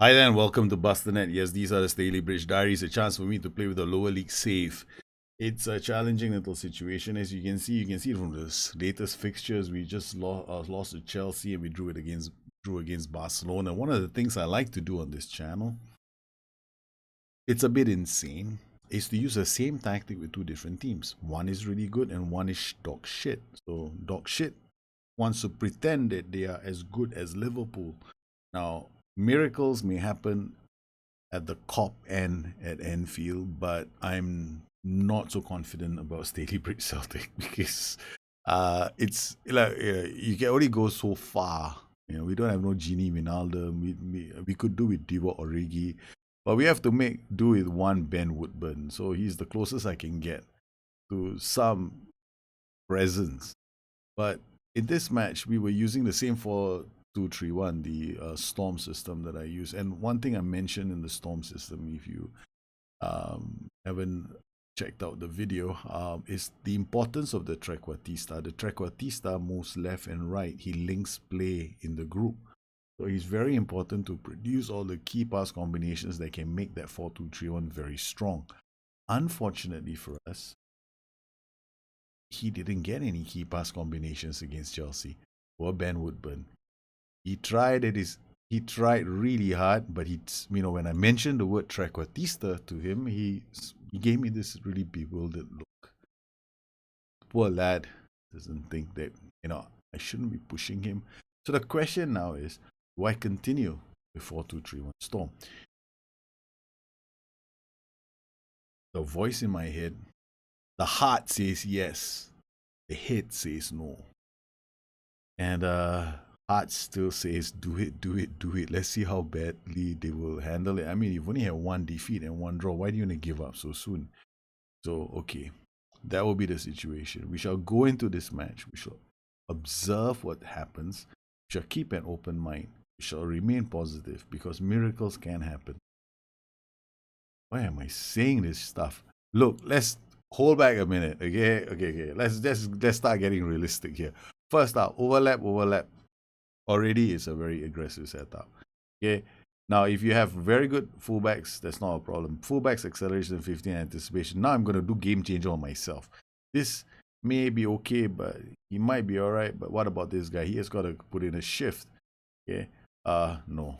Hi there and welcome to Bustthenet. Yes, these are the Stalybridge Diaries, a chance for me to play with a lower league save. It's a challenging little situation, as you can see it from the latest fixtures. We just lost to Chelsea and we drew against Barcelona. One of the things I like to do on this channel, it's a bit insane, is to use the same tactic with two different teams. One is really good and one is dog shit. So dog shit wants to pretend that they are as good as Liverpool. Now, miracles may happen at the cop end at Enfield, but I'm not so confident about Stalybridge Celtic because it's like you can only go so far. You know, we don't have no Genie Wijnaldum. We could do with Divock Origi, but we have to make do with one Ben Woodburn. So he's the closest I can get to some presence. But in this match, we were using the same 4-2-3-1, the Storm system that I use. And one thing I mentioned in the Storm system, if you haven't checked out the video, is the importance of the trequartista. The trequartista moves left and right. He links play in the group. So he's very important to produce all the key pass combinations that can make that 4-2-3-1 very strong. Unfortunately for us, he didn't get any key pass combinations against Chelsea or Ben Woodburn. He tried he tried really hard, but when I mentioned the word trequartista to him, he gave me this really bewildered look. Poor lad doesn't think that I shouldn't be pushing him. So the question now is, do I continue with 4-2-3-1 Storm? The voice in my head, the heart says yes, the head says no. And heart still says, do it, do it, do it. Let's see how badly they will handle it. I mean, you've only had one defeat and one draw. Why do you want to give up so soon? So, okay, that will be the situation. We shall go into this match. We shall observe what happens. We shall keep an open mind. We shall remain positive because miracles can happen. Why am I saying this stuff? Look, let's hold back a minute, okay? Okay. Let's start getting realistic here. First up, overlap. Already is a very aggressive setup. Okay. Now, if you have very good fullbacks, that's not a problem. Fullbacks, acceleration, 15, anticipation. Now I'm going to do game changer on myself. This may be okay, but he might be all right. But what about this guy? He has got to put in a shift. Okay. No.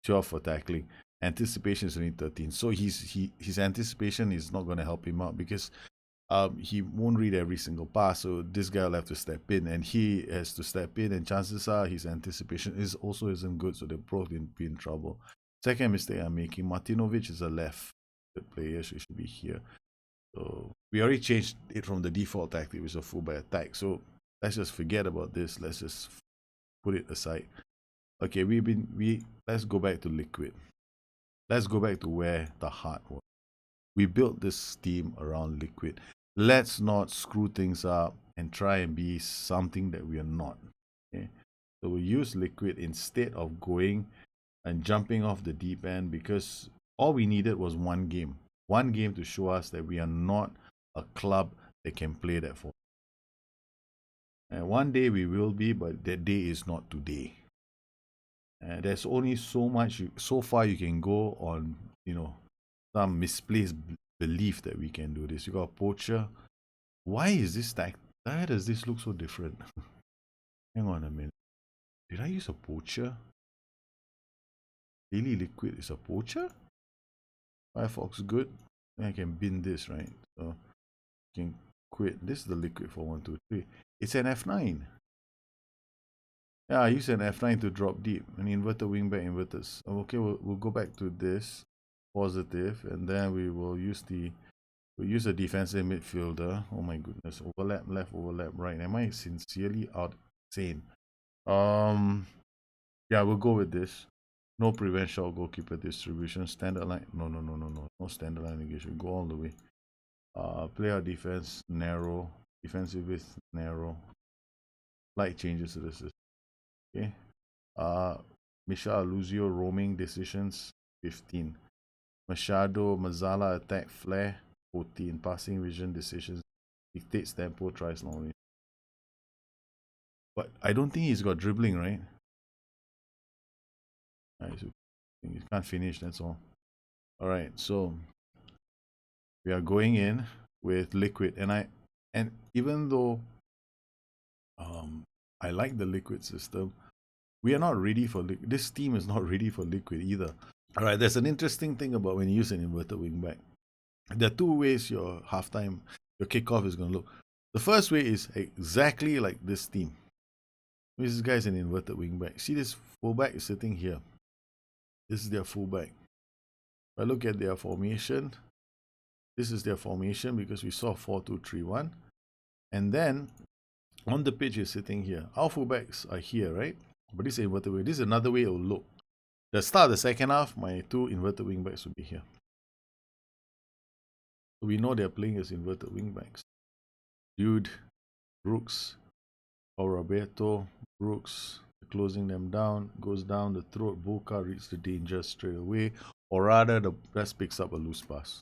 12 for tackling. Anticipation is only 13. So his anticipation is not going to help him out because he won't read every single pass. So this guy will have to step in, and he has to step in. And chances are his anticipation isn't good. So they're both be in trouble. Second mistake I'm making: Martinovic is a left player, so he should be here. So we already changed it from the default tactic, which is a fullback attack. So let's just forget about this. Let's just put it aside. Okay, let's go back to liquid. Let's go back to where the heart was. We built this team around liquid. Let's not screw things up and try and be something that we are not. Okay? So we use liquid instead of going and jumping off the deep end because all we needed was one game. One game to show us that we are not a club that can play that for. And one day we will be, but that day is not today. There's only so far you can go on, some misplaced belief that we can do this. You got a poacher. Why is this stack? Why does this look so different? Hang on a minute. Did I use a poacher? Daily liquid is a poacher? Firefox good. Then I can bin this, right? So I can quit. This is the liquid for 1, 2, 3. It's an F9. Yeah, I use an F9 to drop deep. An inverter wingback inverters. Okay, we'll go back to this positive, and then we'll use a defensive midfielder. Oh my goodness. Overlap left, overlap right. Am I sincerely insane? Yeah, we'll go with this. No prevent shot goalkeeper distribution. Standard line. No. No standard line engagement. Go all the way. Play our defense narrow. Defensive width narrow. Light changes to the system. Okay. Misha Luzio roaming decisions 15. Machado Mazala attack flare 14. Passing vision decisions dictates tempo, tries long range. But I don't think he's got dribbling, right? Nice. You can't finish, that's all. Alright, so we are going in with liquid, and even though I like the liquid system, we are not ready for this team is not ready for liquid either. Alright, there's an interesting thing about when you use an inverted wingback. There are two ways your halftime, your kickoff is going to look. The first way is exactly like this team. This guy's an inverted wingback. See, this fullback is sitting here. This is their fullback. If I look at their formation, this is their formation because we saw 4-2-3-1. And then on the pitch is sitting here. Our fullbacks are here, right? But this is inverted wing. This is another way it will look. The start of the second half, my two inverted wingbacks will be here. So we know they're playing as inverted wingbacks. Dude, Brooks, or Roberto, Brooks, closing them down, goes down the throat. Bulka reads the danger straight away, or rather, the press picks up a loose pass.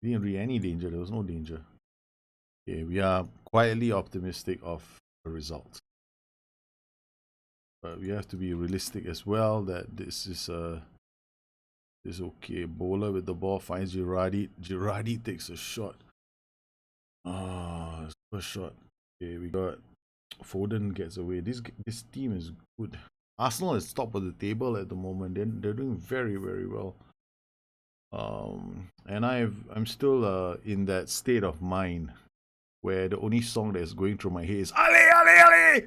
We didn't read any danger, there was no danger. Okay, we are quietly optimistic of the result. But we have to be realistic as well that this is okay. Bowler with the ball finds Girardi. Girardi takes a shot. First shot. Okay, we got Foden gets away. This team is good. Arsenal is top of the table at the moment. They're doing very, very well. And I'm still in that state of mind where the only song that's going through my head is Ale Ale Ale.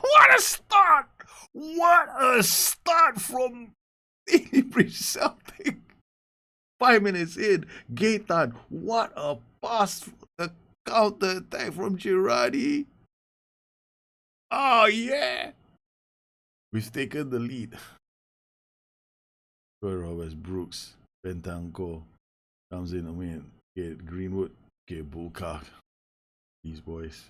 What a start! What a start from Stalybridge Celtic. 5 minutes in, Gaetan. What a pass! The counter attack from Girardi. Oh yeah! We've taken the lead. Roberts, Brooks, Bentancur comes in. I mean, get Greenwood, get Bulka. These boys.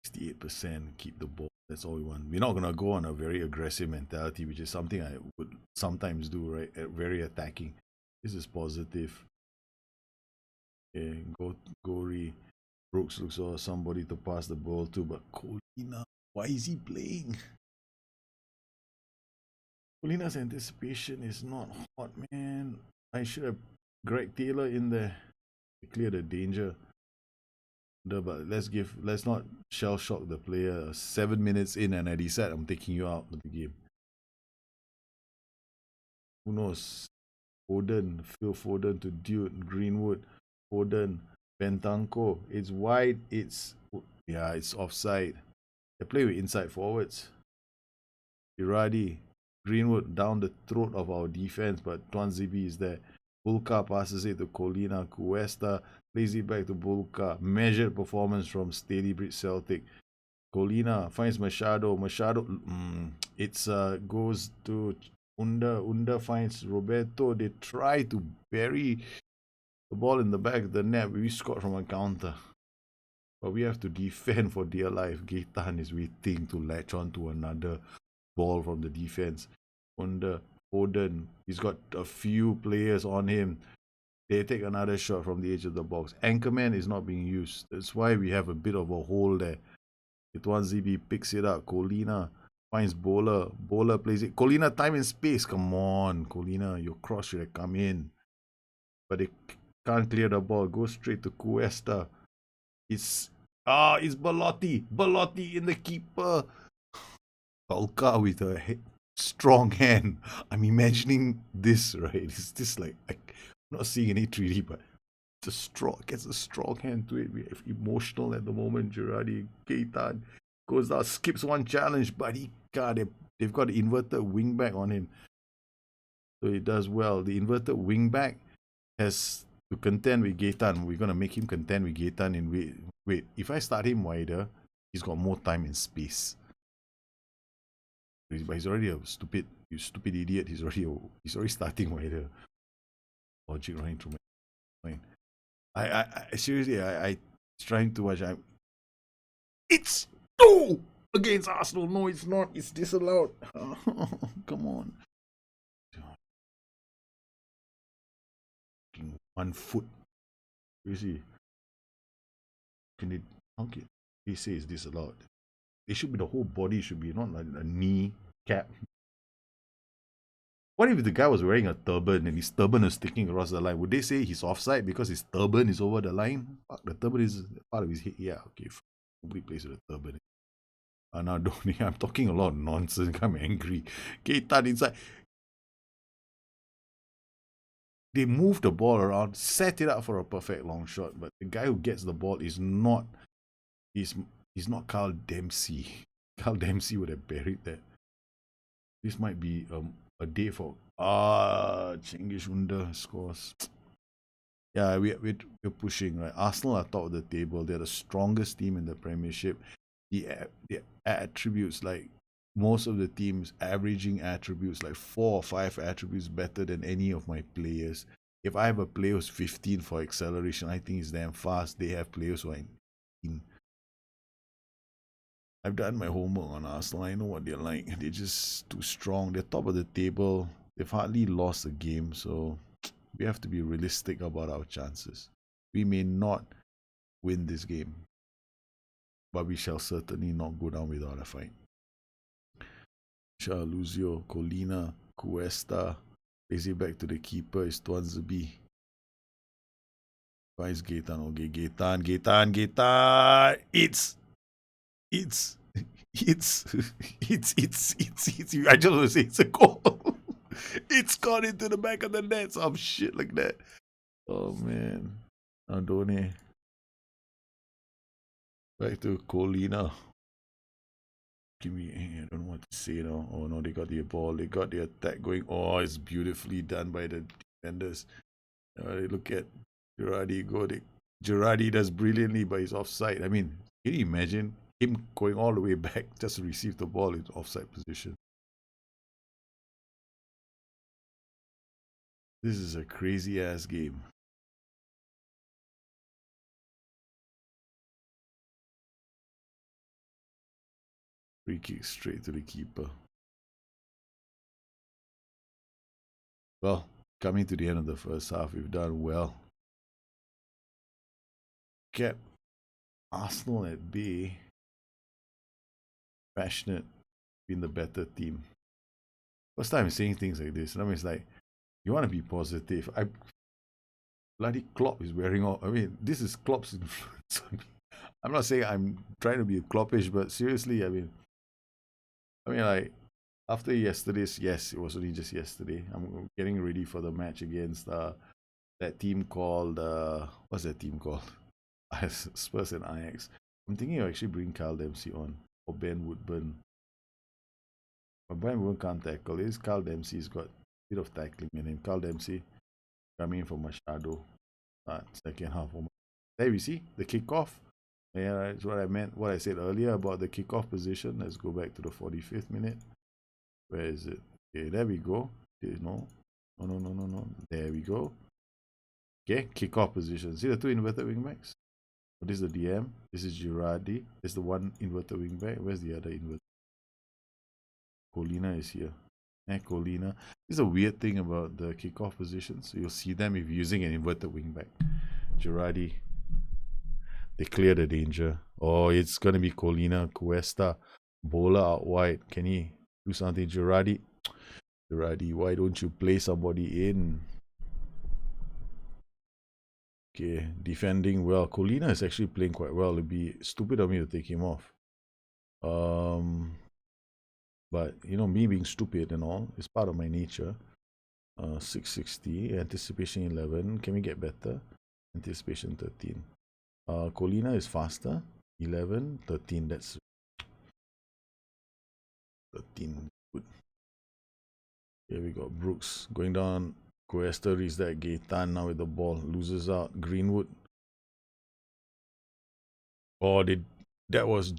68% keep the ball. That's all we want. We're not gonna go on a very aggressive mentality, which is something I would sometimes do, right? Very attacking. This is positive. Okay, Gory. Brooks looks for somebody to pass the ball to, but Colina, why is he playing? Colina's anticipation is not hot, man. I should have Greg Taylor in there to clear the danger. But let's not shell shock the player. 7 minutes in, and I decide I'm taking you out of the game. Who knows? Foden, Phil Foden to Dude, Greenwood, Foden, Bentancur. It's wide. It's offside. They play with inside forwards. Girardi, Greenwood down the throat of our defense, but Tuanzebe is there. Bulka passes it to Colina. Cuesta plays it back to Bulka. Measured performance from Stalybridge Celtic. Colina finds Machado. Goes to Unda. Unda finds Roberto. They try to bury the ball in the back of the net. We scored from a counter. But we have to defend for dear life. Gaetan is waiting to latch on to another ball from the defense. Unda, Foden, he's got a few players on him. They take another shot from the edge of the box. Anchorman is not being used. That's why we have a bit of a hole there. Tuanzebe picks it up. Colina finds Bowler. Bowler plays it. Colina, time and space. Come on, Colina, your cross should have come in. But they can't clear the ball. Go straight to Cuesta. It's Belotti. Belotti in the keeper. Bulka with a strong hand. I'm imagining this, right? It's just like I'm not seeing any 3D, but gets a strong hand to it. We're emotional at the moment. Girardi, Gaetan goes down, skips one challenge, but they've got the inverted wingback on him. So he does well. The inverted wingback has to contend with Gaetan. We're gonna make him contend with Gaetan in wait. If I start him wider, he's got more time and space. But he's already a stupid idiot. He's already starting wider. Logic running through my mind. I seriously, I trying to watch. It's 2 against Arsenal. No, it's not. It's disallowed. Come on. 1 foot. You see? How can they say it's disallowed? it should be the whole body, should be not like a knee cap. What if the guy was wearing a turban and his turban is sticking across the line? Would they say he's offside because his turban is over the line? Fuck, the turban is part of his head. Yeah, okay. Nobody plays with a turban. Now, Donny, I'm talking a lot of nonsense. I'm angry. Keita inside. They move the ball around, set it up for a perfect long shot, but the guy who gets the ball is not. He's not Carl Dempsey. Carl Dempsey would have buried that. This might be a day for Cengiz Under scores. Yeah, we're pushing, right? Arsenal are top of the table. They're the strongest team in the Premiership. The attributes, like most of the teams, averaging attributes like 4 or 5 attributes better than any of my players. If I have a player who's 15 for acceleration, I think he's damn fast. They have players who are in. I've done my homework on Arsenal. I know what they're like. They're just too strong. They're top of the table. They've hardly lost a game, so we have to be realistic about our chances. We may not win this game, but we shall certainly not go down without a fight. Luzio, Colina, Cuesta, plays it back to the keeper. It's Tuanzebe. Why is Gaetan? Okay, Gaetan. It's. I just want to say it's a goal. It's gone into the back of the net. Some shit like that. Oh man. Andone. Back to Colina. I don't know what to say now. Oh no, they got the ball. They got the attack going. Oh, it's beautifully done by the defenders. Look at Girardi go. Girardi does brilliantly, but he's offside. I mean, can you imagine him going all the way back just to receive the ball in offside position? This is a crazy ass game. Free kick straight to the keeper. Well, coming to the end of the first half, we've done well. Kept Arsenal at bay. Passionate, being the better team. First time I'm saying things like this. I mean, it's like, you want to be positive. Bloody Klopp is wearing off. I mean, this is Klopp's influence on me. I'm not saying I'm trying to be Kloppish, but seriously, I mean, like, after yesterday's, yes, it was only just yesterday. I'm getting ready for the match against that team called, what's that team called? Spurs and Ajax. I'm thinking of actually bringing Carl Dempsey on, or Ben Woodburn. But Ben Woodburn can't tackle. It's Carl Dempsey's got a bit of tackling in him. Carl Dempsey coming in for Machado. Second half. There we see the kickoff. Yeah, that's what I meant. What I said earlier about the kickoff position. Let's go back to the 45th minute. Where is it? Okay, there we go. Okay, no. There we go. Okay, kickoff position. See the two inverted wingbacks? Oh, this is the DM. This is Girardi. This is the one inverted wingback. Where's the other inverted? Colina is here. Colina. This is a weird thing about the kickoff positions. So you'll see them if you're using an inverted wingback. Girardi. They clear the danger. Oh, it's going to be Colina, Cuesta. Bola out wide. Can he do something? Girardi, why don't you play somebody in? Okay, defending well. Colina is actually playing quite well. It'd be stupid of me to take him off. But, you know, me being stupid and all is part of my nature. 660. Anticipation 11. Can we get better? Anticipation 13. Colina is faster. 11. 13. That's 13. Good. Here we got Brooks going down. Cuesta reads that. Gaetan now with the ball. Loses out. Greenwood. Oh, that was...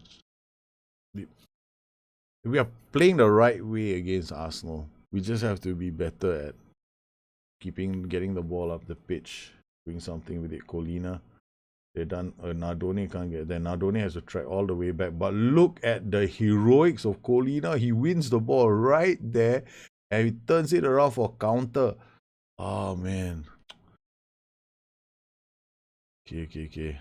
We are playing the right way against Arsenal. We just have to be better at getting the ball up the pitch, doing something with it. Colina, they done. Nardoni can't get there. Nardoni has to track all the way back. But look at the heroics of Colina. He wins the ball right there, and he turns it around for counter. Oh man. Okay.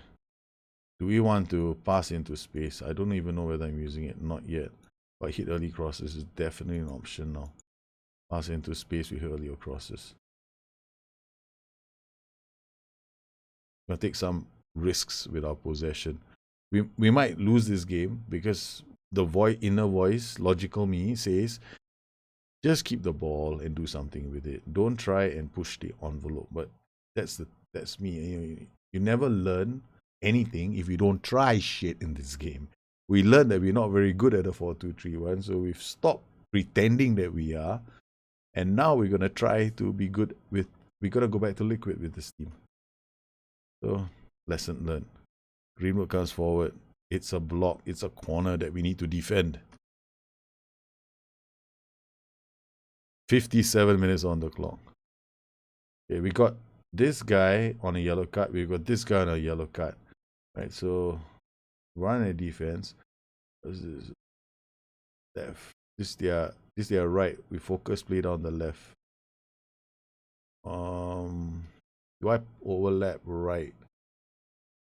Do we want to pass into space? I don't even know whether I'm using it. Not yet. But hit early crosses is definitely an option now. Pass into space with earlier crosses. We'll take some risks with our possession. We might lose this game because the inner voice, logical me, says just keep the ball and do something with it. Don't try and push the envelope. But that's me. You never learn anything if you don't try shit in this game. We learned that we're not very good at the 4-2-3-1, so we've stopped pretending that we are, and now we're gonna try to be good with. We gotta go back to liquid with this team. So lesson learned. Greenwood comes forward. It's a block. It's a corner that we need to defend. 57 minutes on the clock. Okay, we got this guy on a yellow card. We got this guy on a yellow card. Right, so run a defense. This is left. This their right. We focus play down the left. Do I overlap right?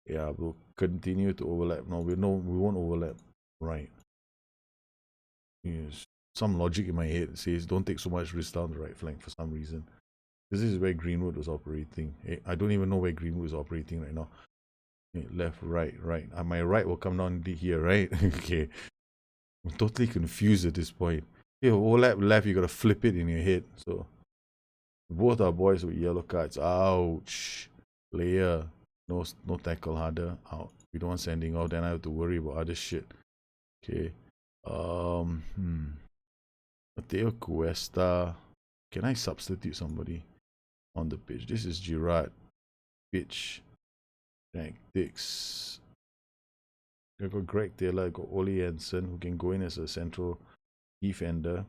Yeah, we'll continue to overlap. No, we won't overlap right. Yes. Some logic in my head says don't take so much risk down the right flank for some reason. This is where Greenwood was operating. I don't even know where Greenwood is operating right now. Left, right. My right will come down here, right? Okay. I'm totally confused at this point. If overlap left, you gotta flip it in your head. So both our boys with yellow cards. Ouch. Player. No tackle harder. Out. We don't want sending off, then I have to worry about other shit. Okay. Mateo Cuesta. Can I substitute somebody on the pitch? This is Girard. Pitch. Tactics. I got Greg Taylor, I got Ole Jensen, who can go in as a central defender.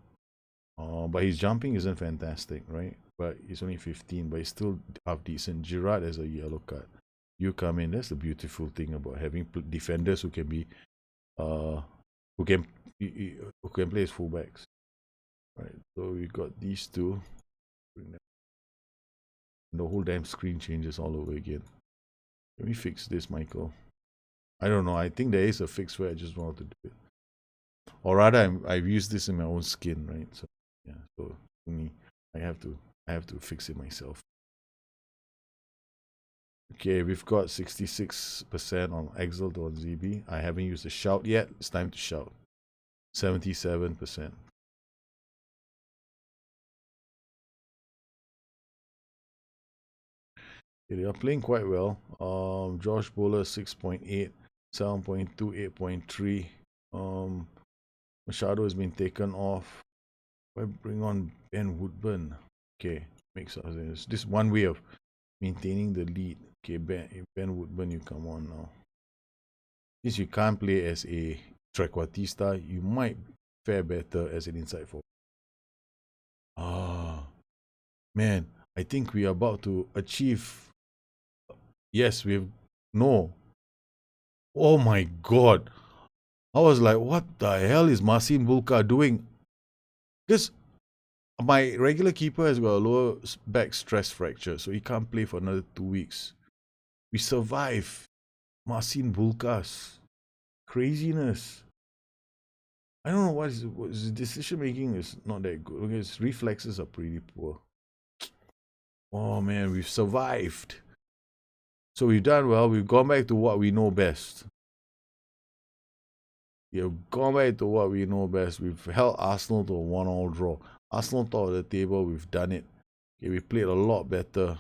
But his jumping isn't fantastic, right? But he's only 15, but he's still half decent. Girard has a yellow card. You come in. That's the beautiful thing about having defenders who can be, who can play as fullbacks. Right. So we got these two. The whole damn screen changes all over again. Let me fix this, Michael. I don't know. I think there is a fix where I just want to do it. Or rather, I've used this in my own skin, right? So yeah. So for me, I have to fix it myself. Okay, we've got 66% on Exalt on ZB. I haven't used the shout yet. It's time to shout. 77%. They are playing quite well. Josh Bowler 6.8, 7.2, 8.3. Machado has been taken off. Why bring on Ben Woodburn? Okay, makes sense. This one way of maintaining the lead. Okay, Ben Woodburn, you come on now. Since you can't play as a trequartista, you might fare better as an inside forward. Man, I think we are about to achieve. Yes, no. Oh my god. I was like, what the hell is Marcin Bulka doing? Because my regular keeper has got a lower back stress fracture, so he can't play for another 2 weeks. We survive. Marcin Bulkas. Craziness. I don't know what his decision making is not that good. His reflexes are pretty poor. Oh man, we've survived. So we've done well. We've gone back to what we know best. We've gone back to what we know best. We've held Arsenal to a 1-1 draw. Arsenal top of the table. We've done it. Okay, we played a lot better.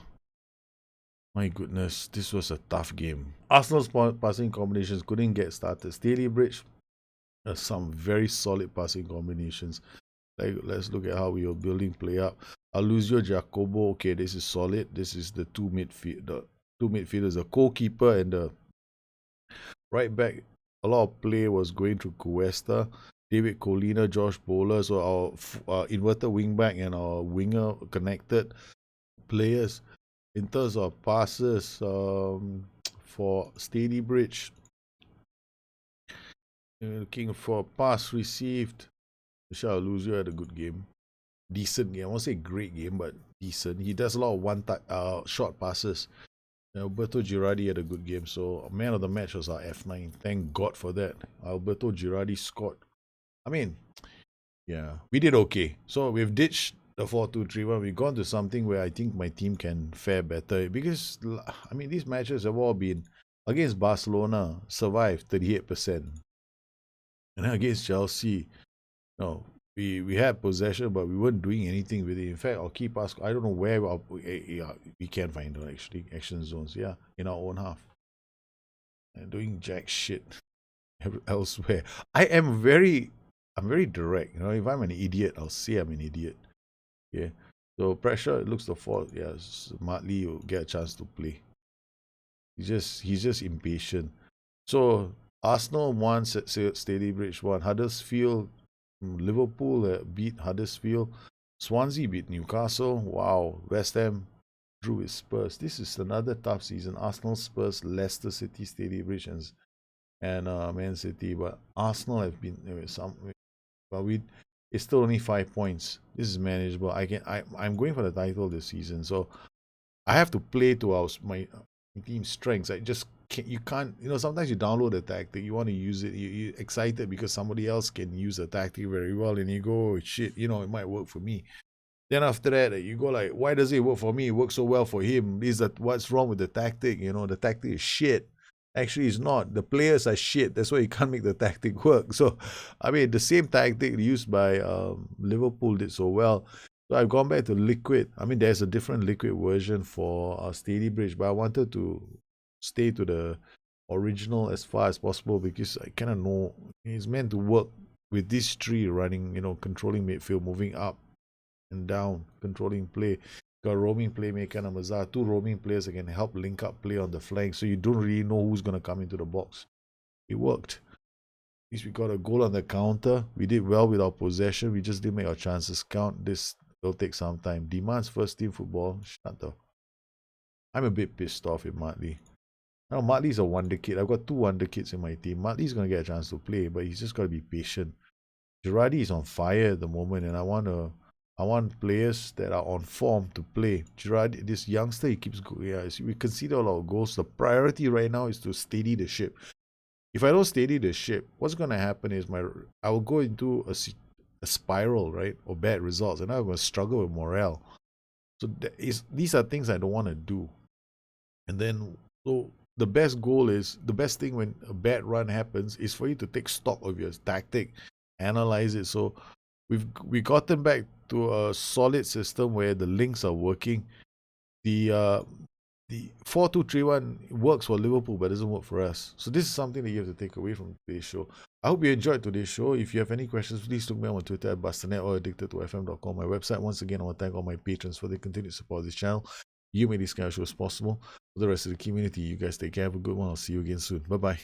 My goodness, this was a tough game. Arsenal's passing combinations couldn't get started. Stalybridge has some very solid passing combinations. Like, let's look at how we are building play up. Aluzio Jacobo, okay, this is solid. This is the two midfielders, the goalkeeper and the right back. A lot of play was going through Cuesta, David Colina, Josh Bowler. So our inverted wing back and our winger connected players. In terms of passes, for Stalybridge, looking for pass received. Michel Aluzio had a good game. Decent game. I won't say great game, but decent. He does a lot of short passes. Alberto Girardi had a good game. So man of the match was our F9. Thank God for that. Alberto Girardi scored. I mean, yeah, we did okay. So we've ditched the 4-2-3-1. We've gone to something where I think my team can fare better because I mean these matches have all been against Barcelona, survived 38%. And then against Chelsea, no, we had possession, but we weren't doing anything with it. In fact, our key pass, I don't know where we can find them actually, action zones, yeah, in our own half. And doing jack shit elsewhere. I'm very direct. You know, if I'm an idiot, I'll say I'm an idiot. Yeah. So pressure, it looks the fault. Yeah, smartly will get a chance to play. He's just impatient. So Arsenal won, Stalybridge won. Huddersfield, Liverpool beat Huddersfield. Swansea beat Newcastle. Wow. West Ham drew with Spurs. This is another tough season. Arsenal, Spurs, Leicester City, Stalybridge, and Man City. But Arsenal have been but it's still only 5 points. This is manageable. I'm going for the title this season, so I have to play to my team's strengths. You can't, sometimes you download a tactic, you want to use it, you're excited because somebody else can use a tactic very well, and you go, oh, shit, it might work for me. Then after that, you go like, why does it work for me? It works so well for him. What's wrong with the tactic? The tactic is shit. Actually, it's not. The players are shit. That's why you can't make the tactic work. So, I mean, the same tactic used by Liverpool did so well. So I've gone back to liquid. I mean, there's a different liquid version for Stalybridge, but I wanted to stay to the original as far as possible because I kind of know it's meant to work with these three running, controlling midfield, moving up and down, controlling play. Got a roaming playmaker and Mazar, two roaming players that can help link up play on the flank, so you don't really know who's going to come into the box. It worked. At least we got a goal on the counter. We did well with our possession. We just didn't make our chances count. This will take some time. Demands first team football. Shut up. I'm a bit pissed off with Matley. Now, Matley's a wonder kid. I've got two wonder kids in my team. Matley's going to get a chance to play, but he's just got to be patient. Girardi is on fire at the moment, and I want players that are on form to play. Girardi, this youngster, he keeps going. Yeah, we conceded all our goals. The priority right now is to steady the ship. If I don't steady the ship, what's going to happen is I will go into a spiral, right, or bad results, and I'm going to struggle with morale. So these are things I don't want to do. And then, so the best thing when a bad run happens is for you to take stock of your tactic, analyze it. So we gotten back to a solid system where the links are working. The 4-2-3-1 works for Liverpool, but doesn't work for us. So this is something that you have to take away from today's show. I hope you enjoyed today's show. If you have any questions, please look me up on Twitter at Bustthenet or addicted2fm.com. My website. Once again, I want to thank all my patrons for their continued support of this channel. You made this kind of shows possible. For the rest of the community, you guys take care. Have a good one. I'll see you again soon. Bye-bye.